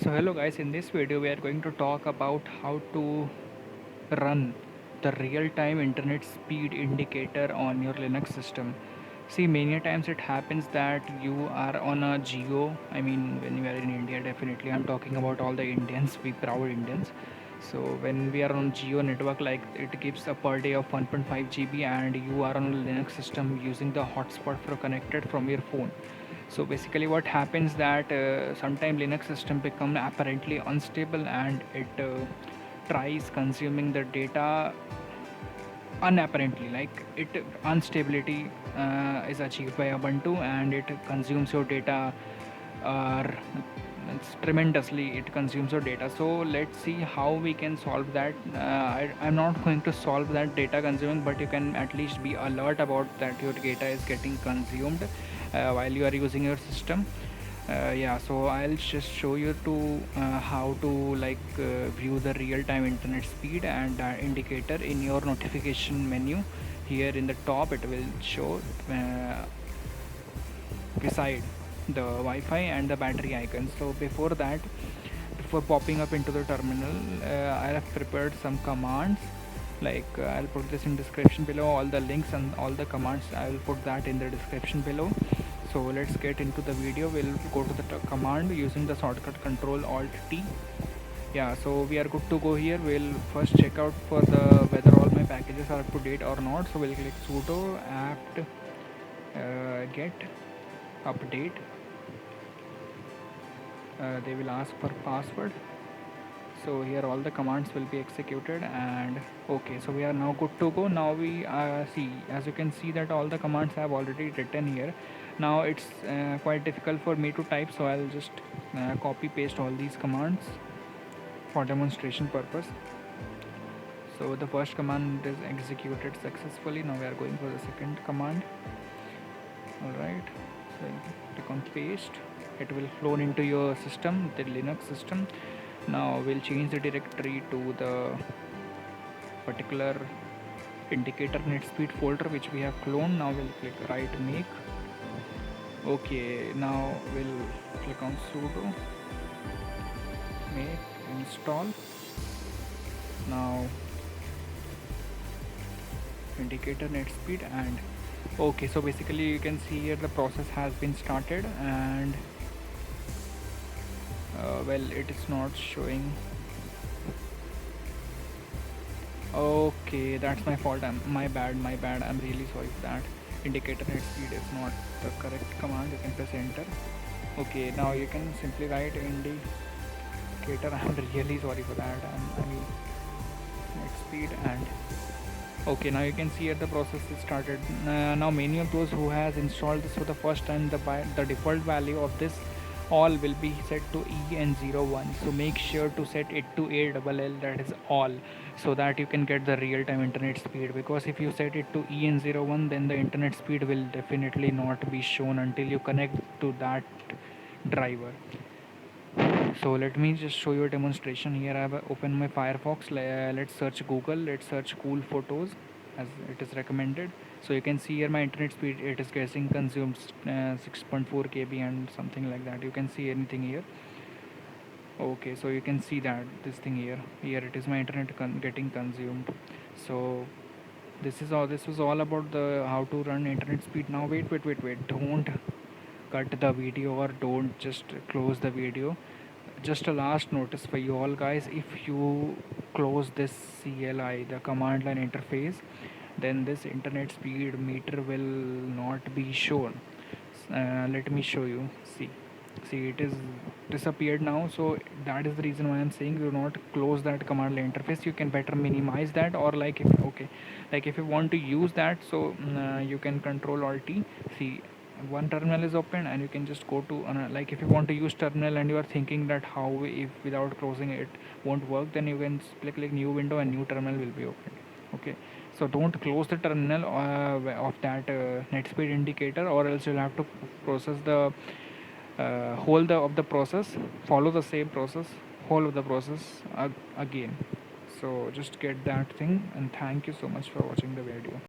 So hello guys, in this video we are going to talk about how to run the real-time internet speed indicator on your Linux system. See, many times it happens that you are on a Geo. I mean, when you are in India, definitely I'm talking about all the Indians, we proud Indians. So when we are on Geo network, like it gives a per day of 1.5 GB, and you are on a Linux system using the hotspot for connected from your phone. So basically what happens that sometime Linux system become apparently unstable, and it tries consuming the data unapparently, like it instability is achieved by Ubuntu, and it consumes your data uh, it's tremendously, it consumes your data. So let's see how we can solve that. I'm not going to solve that data consuming, but you can at least be alert about that your data is getting consumed while you are using your system. Yeah, so I'll just show you to how to view the real-time internet speed and indicator in your notification menu. Here in the top it will show beside the Wi-Fi and the battery icon. So before that, before popping up into the terminal, I have prepared some commands. I'll put this in description below, all the links and all the commands I will put that in the description below. So let's get into the video. We'll go to the command using the shortcut control alt T. Yeah, so we are good to go here. We'll first check out for the whether all my packages are up to date or not. So we'll click sudo apt get update. They will ask for password. So here all the commands will be executed, and okay, so we are now good to go. Now we see, as you can see, that all the commands I have already written here. Now it's quite difficult for me to type, so I'll just copy paste all these commands for demonstration purpose. So the first command is executed successfully. Now we are going for the second command. Alright, so click on paste. It will flow into your system, the Linux system. Now we'll change the directory to the particular indicator net speed folder which we have cloned. Now we'll click right make. Okay, now we'll click on sudo make install. Now indicator net speed, and okay, so basically you can see here the process has been started, and well, it is not showing. Okay, that's my fault. My bad. I'm really sorry for that. Indicator net speed is not the correct command. You can press enter. Okay, now you can simply write indicator. I'm really sorry for that. I mean net speed, and okay, now you can see here the process is started. Now many of those who has installed this for the first time, the default value of this all will be set to EN01. So make sure to set it to ALL, that is all, so that you can get the real-time internet speed. Because if you set it to EN01, then the internet speed will definitely not be shown until you connect to that driver. So let me just show you a demonstration. Here I have opened my Firefox. Let's search Google. Let's search cool photos as it is recommended. So you can see here my internet speed, it is getting consumed 6.4 KB and something like that. You can see anything here. Okay, so you can see that this thing here it is my internet getting consumed. So this was all about the how to run internet speed. Now wait, don't cut the video, or don't just close the video. Just a last notice for you all guys: if you close this CLI, the command line interface, then this internet speed meter will not be shown. Let me show you. See, it is disappeared now. So that is the reason why I'm saying do not close that command line interface. You can better minimize that, or like if okay, like if you want to use that, so you can control alt T. See, one terminal is open, and you can just go to like if you want to use terminal and you are thinking that how if without closing it won't work, then you can click new window and new terminal will be opened. Okay, so don't close the terminal of that net speed indicator, or else you'll have to process the whole of the process, follow the same process, whole of the process again. So just get that thing, and thank you so much for watching the video.